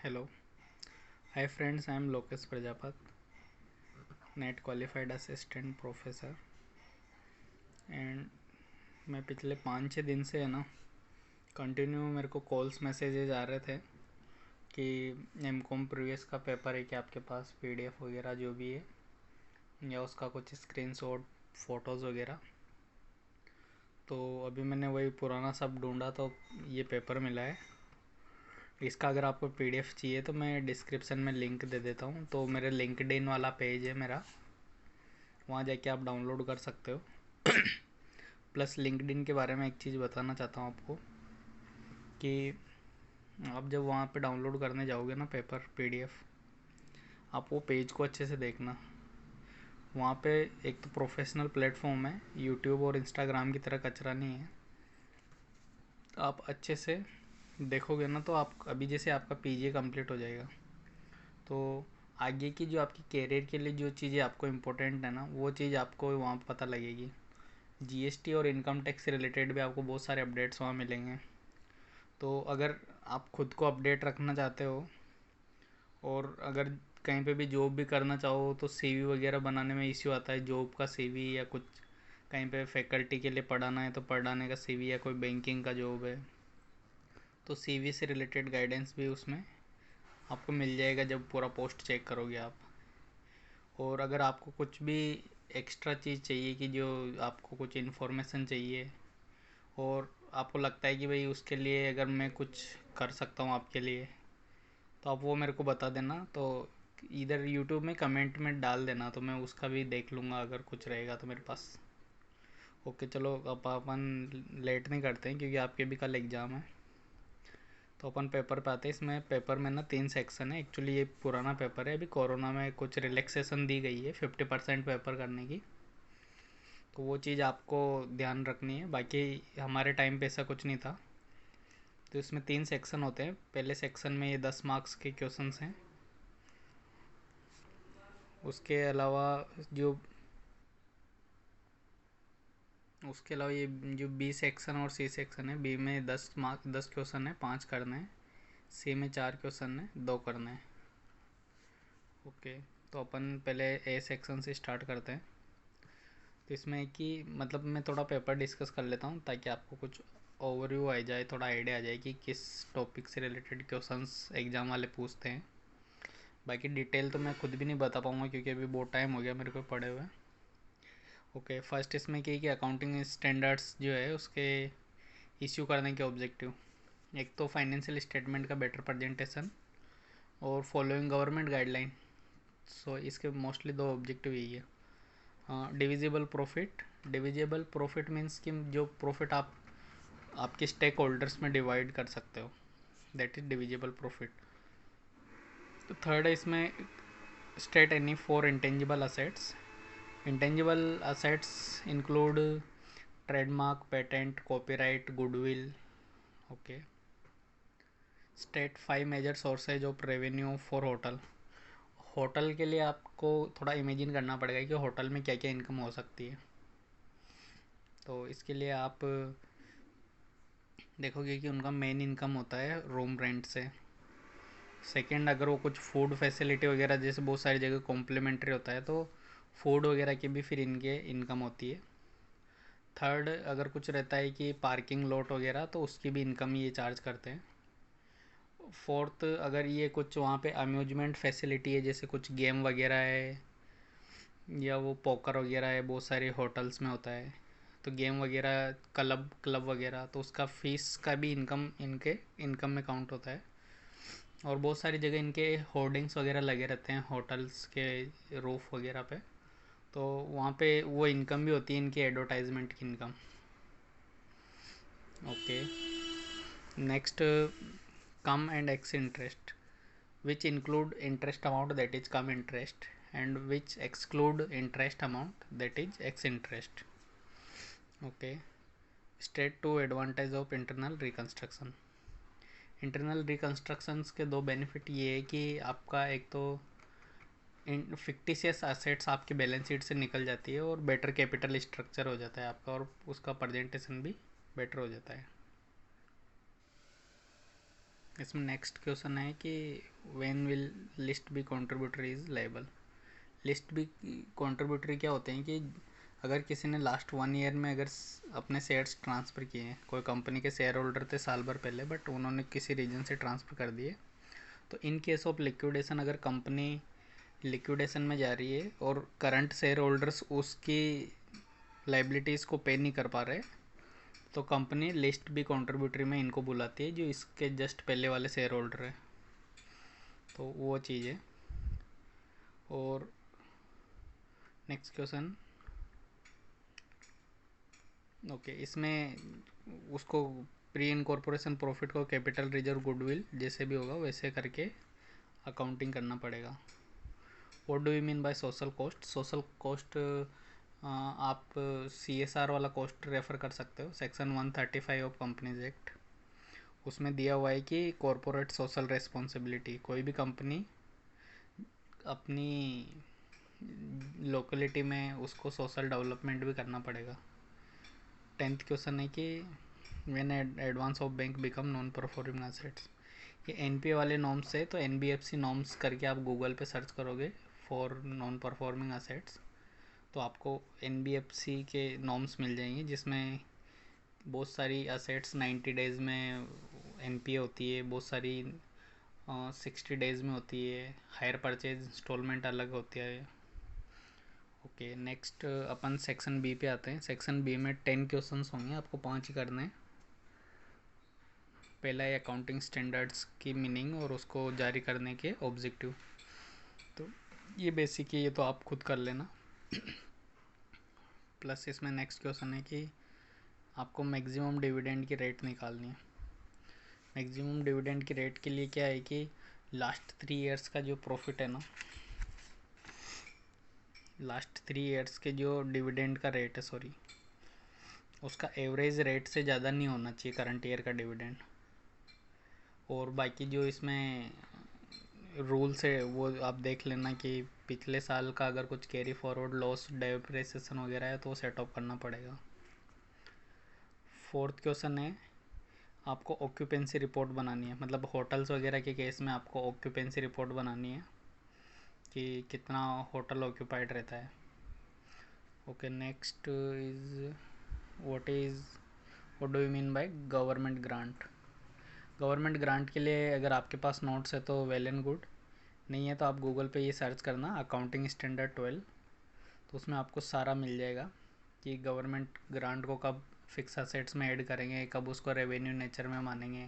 Hello. Hi friends, I am Lokesh Prajapat, net qualified assistant professor and मैं पिछले 5-6 दिन से है ना कंटिन्यू मेरे को कॉल्स मैसेजेस आ रहे थे कि एमकॉम प्रीवियस का पेपर है कि आपके पास पीडीएफ वगैरह जो भी है या उसका कुछ स्क्रीनशॉट फ़ोटोज़ वगैरह। तो अभी मैंने वही पुराना सब ढूंढा तो ये पेपर मिला है। इसका अगर आपको पीडीएफ चाहिए तो मैं डिस्क्रिप्शन में लिंक दे देता हूँ। तो मेरे लिंक्डइन वाला पेज है मेरा, वहाँ जाके आप डाउनलोड कर सकते हो। प्लस लिंक्डइन के बारे में एक चीज़ बताना चाहता हूँ आपको कि आप जब वहाँ पे डाउनलोड करने जाओगे ना पेपर पीडीएफ, आप वो पेज को अच्छे से देखना। वहाँ पे एक तो प्रोफेशनल प्लेटफॉर्म है, यूट्यूब और इंस्टाग्राम की तरह कचरा नहीं है। आप अच्छे से देखोगे ना तो आप अभी जैसे आपका पीजी कंप्लीट हो जाएगा तो आगे की जो आपकी कैरियर के लिए जो चीज़ें आपको इम्पोर्टेंट है ना वो चीज़ आपको वहाँ पता लगेगी। जीएसटी और इनकम टैक्स से रिलेटेड भी आपको बहुत सारे अपडेट्स वहाँ मिलेंगे। तो अगर आप खुद को अपडेट रखना चाहते हो और अगर कहीं पे भी जॉब भी करना चाहो तो सीवी वगैरह बनाने में इश्यू आता है, जॉब का सीवी या कुछ कहीं पे फैकल्टी के लिए पढ़ाना है तो पढ़ाने का सीवी या कोई बैंकिंग का जॉब है तो सीवी से रिलेटेड गाइडेंस भी उसमें आपको मिल जाएगा जब पूरा पोस्ट चेक करोगे आप। और अगर आपको कुछ भी एक्स्ट्रा चीज़ चाहिए कि जो आपको कुछ इन्फॉर्मेशन चाहिए और आपको लगता है कि भाई उसके लिए अगर मैं कुछ कर सकता हूँ आपके लिए तो आप वो मेरे को बता देना। तो इधर यूट्यूब में कमेंट में डाल देना तो मैं उसका भी देख लूँगा अगर कुछ रहेगा तो मेरे पास। ओके चलो अब अपन लेट नहीं करते हैं क्योंकि आपके भी कल एग्ज़ाम है। तो अपन पेपर पे आते हैं। इसमें पेपर में ना 3 सेक्शन है। एक्चुअली ये पुराना पेपर है, अभी कोरोना में कुछ रिलैक्सेशन दी गई है 50% पेपर करने की, तो वो चीज़ आपको ध्यान रखनी है। बाकी हमारे टाइम पे ऐसा कुछ नहीं था। तो इसमें 3 सेक्शन होते हैं। पहले सेक्शन में ये 10 मार्क्स के क्वेश्चंस हैं। उसके अलावा जो उसके अलावा ये जो बी सेक्शन और सी सेक्शन है, बी में 10 मार्क 10 क्वेश्चन है, 5 करने हैं। सी में 4 क्वेश्चन है, 2 करने हैं। ओके, तो अपन पहले ए सेक्शन से स्टार्ट करते हैं। तो इसमें कि मतलब मैं थोड़ा पेपर डिस्कस कर लेता हूँ ताकि आपको कुछ ओवरव्यू आ जाए, थोड़ा आइडिया आ जाए कि किस टॉपिक से रिलेटेड क्वेश्चंस एग्ज़ाम वाले पूछते हैं। बाकी डिटेल तो मैं खुद भी नहीं बता पाऊँगा क्योंकि अभी बहुत टाइम हो गया मेरे को पढ़े हुए। ओके, फर्स्ट इसमें कि अकाउंटिंग स्टैंडर्ड्स जो है उसके इश्यू करने के ऑब्जेक्टिव। एक तो फाइनेंशियल स्टेटमेंट का बेटर प्रेजेंटेशन और फॉलोइंग गवर्नमेंट गाइडलाइन। सो इसके मोस्टली 2 ऑब्जेक्टिव यही है। डिविजिबल प्रॉफिट मीन्स कि जो प्रॉफिट आप आपके स्टेक होल्डर्स में डिवाइड कर सकते हो, दैट इज डिविजिबल प्रॉफिट। तो थर्ड है इसमें state any 4 intangible assets. Intangible assets include trademark, patent, copyright, goodwill. Okay, state 5 major sources of revenue for hotel. Hotel के लिए आपको थोड़ा इमेजिन करना पड़ेगा कि होटल में क्या क्या इनकम हो सकती है। तो इसके लिए आप देखोगे कि उनका मेन इनकम होता है रूम रेंट से। सेकंड, अगर वो कुछ फूड फैसिलिटी वगैरह जैसे बहुत सारी जगह कॉम्प्लीमेंट्री होता है तो फूड वगैरह की भी फिर इनके इनकम होती है। थर्ड, अगर कुछ रहता है कि पार्किंग लॉट वगैरह तो उसकी भी इनकम ये चार्ज करते हैं। फोर्थ, अगर ये कुछ वहाँ पे अम्यूजमेंट फैसिलिटी है जैसे कुछ गेम वगैरह है या वो पोकर वगैरह है, बहुत सारे होटल्स में होता है तो गेम वगैरह, क्लब क्लब वगैरह, तो उसका फीस का भी इनकम इनके इनकम में काउंट होता है। और बहुत सारी जगह इनके होर्डिंग्स वगैरह लगे रहते हैं होटल्स के रूफ वगैरह पे, तो वहाँ पे वो इनकम भी होती है इनकी एडवर्टाइजमेंट की income. Okay, next, cum and ex interest which include interest amount that is cum interest and which exclude interest amount that is ex interest. Okay, state two advantage of internal reconstruction. Internal reconstructions के 2 benefit ये है कि आपका एक तो fictitious assets आपके balance sheet से निकल जाती है और बेटर कैपिटल स्ट्रक्चर हो जाता है आपका और उसका प्रेजेंटेशन भी बेटर हो जाता है। इसमें नेक्स्ट क्वेश्चन है कि when will list B contributor is liable. List B contributory क्या होते हैं कि अगर किसी ने लास्ट 1 ईयर में अगर अपने शेयर्स ट्रांसफ़र किए हैं, कोई कंपनी के शेयर होल्डर थे साल भर पहले बट उन्होंने किसी रीजन से ट्रांसफ़र कर दिए, तो इन केस ऑफ लिक्विडेशन अगर कंपनी लिक्विडेशन में जा रही है और करंट शेयर होल्डर्स उसकी लाइबिलिटीज़ को पे नहीं कर पा रहे, तो कंपनी लिस्ट बी कंट्रीब्यूटरी में इनको बुलाती है जो इसके जस्ट पहले वाले शेयर होल्डर है। तो वो चीज़ है। और नेक्स्ट क्वेश्चन, ओके, इसमें उसको प्री इनकॉर्पोरेशन प्रॉफिट को कैपिटल रिजर्व गुडविल जैसे भी होगा वैसे करके अकाउंटिंग करना पड़ेगा। What do you mean by social cost? Social cost आप CSR वाला कॉस्ट रेफ़र कर सकते हो, सेक्शन 135 ऑफ कंपनीज एक्ट। उसमें दिया हुआ है कि कॉरपोरेट सोशल रेस्पॉन्सिबिलिटी, कोई भी कंपनी अपनी लोकेलिटी में उसको सोशल डेवलपमेंट भी करना पड़ेगा। 10th क्वेश्चन है कि when advance of bank become non performing assets. ये NPA वाले नॉर्म्स है, तो NBFC नॉर्म्स करके आप गूगल पे सर्च करोगे फॉर नॉन परफॉर्मिंग एसेट्स, तो आपको NBFC के नॉर्म्स मिल जाएंगे जिसमें बहुत सारी एसेट्स 90 डेज़ में NPA होती है, बहुत सारी 60 डेज़ में होती है, हायर परचेज इंस्टॉलमेंट अलग होती है। ओके, नेक्स्ट अपन सेक्शन बी पे आते हैं। सेक्शन बी में 10 क्वेश्चंस होंगे, आपको 5 ही करने हैं। पहला है अकाउंटिंग स्टैंडर्ड्स की मीनिंग और उसको जारी करने के ऑब्जेक्टिव। तो ये बेसिक है, ये तो आप खुद कर लेना। प्लस इसमें नेक्स्ट क्वेश्चन है कि आपको मैक्सिमम डिविडेंड की रेट निकालनी है। मैक्सिमम डिविडेंड की रेट के लिए क्या है कि लास्ट 3 ईयर्स का जो प्रॉफिट है ना, लास्ट 3 ईयर्स के जो डिविडेंड का रेट है, सॉरी, उसका एवरेज रेट से ज़्यादा नहीं होना चाहिए करंट ईयर का डिविडेंड। और बाकी जो इसमें रूल्स है वो आप देख लेना कि पिछले साल का अगर कुछ कैरी फॉरवर्ड लॉस डेप्रिसिएशन वगैरह है तो वो सेट ऑफ करना पड़ेगा। 4th क्वेश्चन है, आपको ऑक्यूपेंसी रिपोर्ट बनानी है, मतलब होटल्स वगैरह के केस में आपको ऑक्यूपेंसी रिपोर्ट बनानी है कि कितना होटल ऑक्यूपाइड रहता है। Okay, next is what do you mean by government grant? Government grant के लिए अगर आपके पास नोट्स है तो वेल एंड गुड, नहीं है तो आप गूगल पे ये सर्च करना अकाउंटिंग स्टैंडर्ड 12, तो उसमें आपको सारा मिल जाएगा कि गवर्नमेंट ग्रांट को कब फिक्स असेट्स में ऐड करेंगे, कब उसको रेवेन्यू नेचर में मानेंगे,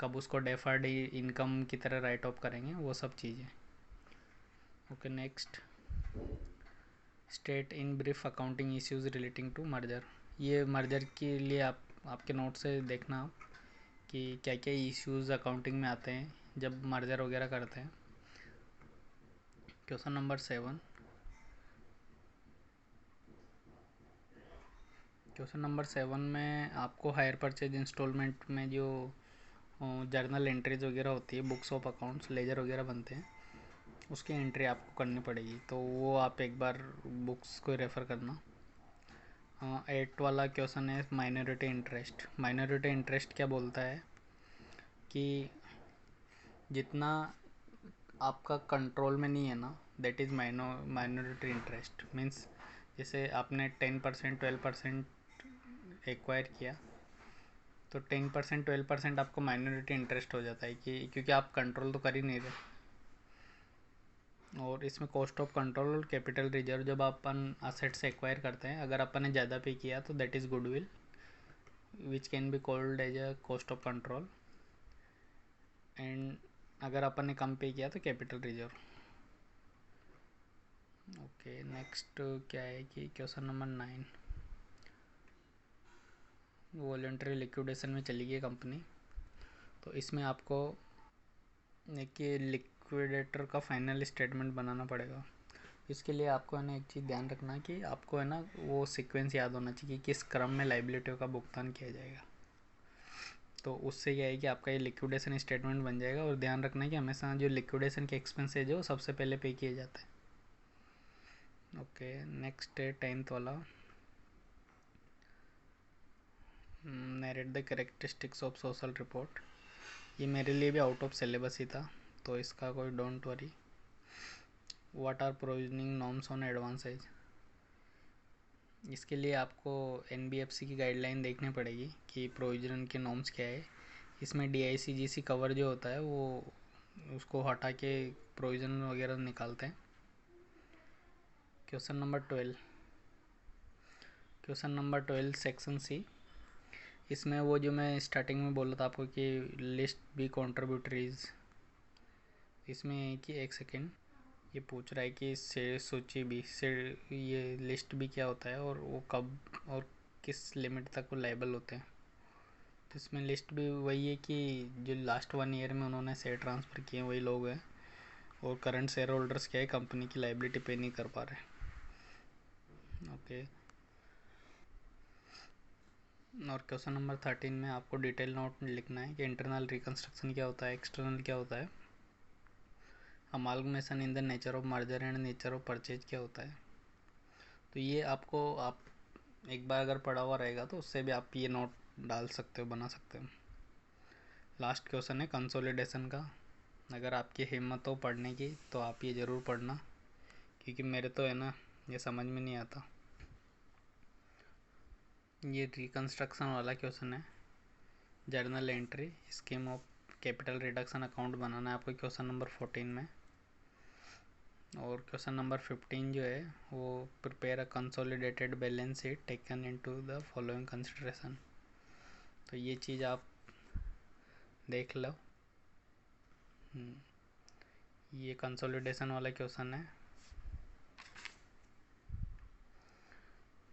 कब उसको डेफर्ड इनकम की तरह राइट ऑफ करेंगे, वो सब चीज़ें। Okay, next, state in brief accounting issues relating to merger. ये मर्जर के लिए आपके नोट से देखना कि क्या क्या इश्यूज अकाउंटिंग में आते हैं जब मर्जर वगैरह करते हैं। क्वेश्चन नंबर 7, क्वेश्चन नंबर 7 में आपको हायर परचेज इंस्टॉलमेंट में जो जर्नल एंट्रीज वगैरह होती है, बुक्स ऑफ अकाउंट्स लेजर वगैरह बनते हैं, उसकी एंट्री आपको करनी पड़ेगी, तो वो आप एक बार बुक्स को रेफ़र करना। 8 वाला क्वेश्चन है माइनॉरिटी इंटरेस्ट। माइनॉरिटी इंटरेस्ट क्या बोलता है कि जितना आपका कंट्रोल में नहीं है ना, that is minority interest. Means जैसे आपने 10% 12% एक्वायर किया तो 10% 12% आपको माइनॉरिटी इंटरेस्ट हो जाता है कि क्योंकि आप कंट्रोल तो कर ही नहीं रहे। और इसमें कॉस्ट ऑफ कंट्रोल और कैपिटल रिजर्व, जब अपन असेट से एक्वायर करते हैं अगर अपन ने ज़्यादा पे किया तो that is goodwill which can be called as a cost of control, and अगर अपन ने कम पे किया तो कैपिटल रिजर्व। ओके, नेक्स्ट क्या है कि क्वेश्चन नंबर 9, वॉलंटरी लिक्विडेशन में चली गई कंपनी, तो इसमें आपको एक लिक्विडेटर का फाइनल स्टेटमेंट बनाना पड़ेगा। इसके लिए आपको है ना एक चीज़ ध्यान रखना कि आपको है ना वो सीक्वेंस याद होना चाहिए कि किस क्रम में लाइबिलिटी का भुगतान किया जाएगा। तो उससे क्या है कि आपका ये लिक्विडेशन स्टेटमेंट बन जाएगा। और ध्यान रखना कि हमेशा जो लिक्विडेशन के एक्सपेंसेज है वो सबसे पहले पे किए जाते हैं। ओके, नेक्स्ट है 10th वाला, narrate the characteristics of social report. ये मेरे लिए भी आउट ऑफ सिलेबस ही था, तो इसका कोई don't worry. What are provisioning norms on advances, इसके लिए आपको NBFC की गाइडलाइन देखनी पड़ेगी कि प्रोविजन के नॉर्म्स क्या है। इसमें DICGC कवर जो होता है वो उसको हटा के प्रोविज़न वगैरह निकालते हैं। Question number 12 section C। इसमें वो जो मैं स्टार्टिंग में बोला था आपको कि लिस्ट बी कंट्रीब्यूटरीज, इसमें कि एक सेकेंड, ये पूछ रहा है कि से सूची बी से ये लिस्ट बी क्या होता है और वो कब और किस लिमिट तक वो लायबल होते हैं। तो इसमें लिस्ट भी वही है कि जो लास्ट 1 ईयर में उन्होंने शेयर ट्रांसफ़र किए वही लोग हैं, और करंट शेयर होल्डर्स क्या है, कंपनी की लाइबिलिटी पे नहीं कर पा रहे। ओके। और क्वेश्चन नंबर 13 में आपको डिटेल नोट लिखना है कि इंटरनल रिकन्स्ट्रक्शन क्या होता है, एक्सटर्नल क्या होता है, amalgamation in the nature of merger and nature of purchase क्या होता है। तो ये आपको आप एक बार अगर पढ़ा हुआ रहेगा तो उससे भी आप ये नोट डाल सकते हो, बना सकते हो। लास्ट क्वेश्चन है कंसोलिडेशन का। अगर आपकी हिम्मत हो पढ़ने की तो आप ये ज़रूर पढ़ना, क्योंकि मेरे तो है ना ये समझ में नहीं आता। ये रिकन्स्ट्रक्शन वाला क्वेश्चन है। Journal entry scheme of capital reduction account बनाना है आपको क्वेश्चन नंबर 14 में। और क्वेश्चन नंबर 15 जो है वो prepare a consolidated balance sheet taken into the following consideration. तो ये चीज़ आप देख लो। ये कंसोलिडेशन वाला क्वेश्चन है।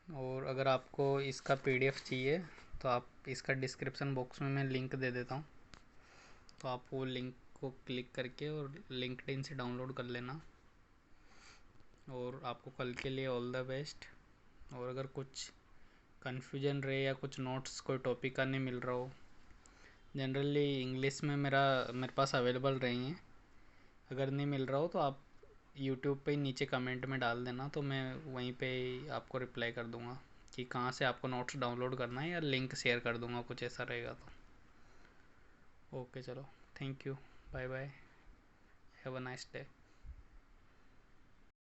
और अगर आपको इसका PDF चाहिए तो आप इसका डिस्क्रिप्शन बॉक्स में मैं लिंक दे देता हूँ, तो आप वो लिंक को क्लिक करके और लिंक्डइन से डाउनलोड कर लेना। और आपको कल के लिए ऑल द बेस्ट। और अगर कुछ कन्फ्यूजन रहे या कुछ नोट्स कोई टॉपिक का नहीं मिल रहा हो, जनरली इंग्लिश में मेरे पास अवेलेबल रही हैं, अगर नहीं मिल रहा हो तो आप यूट्यूब पे नीचे कमेंट में डाल देना, तो मैं वहीं पे आपको रिप्लाई कर दूँगा कि कहाँ से आपको नोट्स डाउनलोड करना है, या लिंक शेयर कर दूँगा कुछ ऐसा रहेगा तो। ओके चलो, thank you, bye bye, have a nice day.